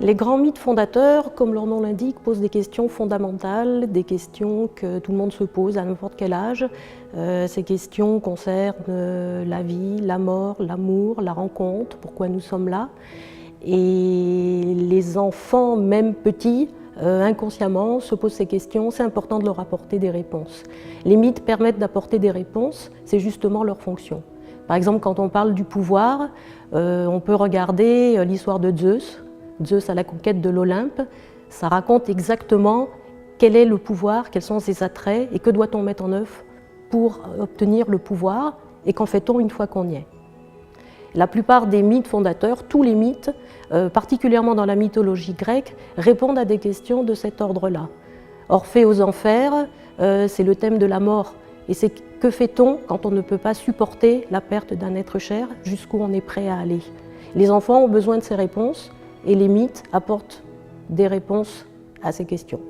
Les grands mythes fondateurs, comme leur nom l'indique, posent des questions fondamentales, des questions que tout le monde se pose à n'importe quel âge. Ces questions concernent la vie, la mort, l'amour, la rencontre, pourquoi nous sommes là. Et les enfants, même petits, inconsciemment, se posent ces questions. C'est important de leur apporter des réponses. Les mythes permettent d'apporter des réponses, c'est justement leur fonction. Par exemple, quand on parle du pouvoir, on peut regarder l'histoire de Zeus. Zeus à la conquête de l'Olympe, ça raconte exactement quel est le pouvoir, quels sont ses attraits et que doit-on mettre en œuvre pour obtenir le pouvoir et qu'en fait-on une fois qu'on y est. La plupart des mythes fondateurs, tous les mythes, particulièrement dans la mythologie grecque, répondent à des questions de cet ordre-là. Orphée aux enfers, c'est le thème de la mort. Et c'est que fait-on quand on ne peut pas supporter la perte d'un être cher, jusqu'où on est prêt à aller. Les enfants ont besoin de ces réponses et les mythes apportent des réponses à ces questions.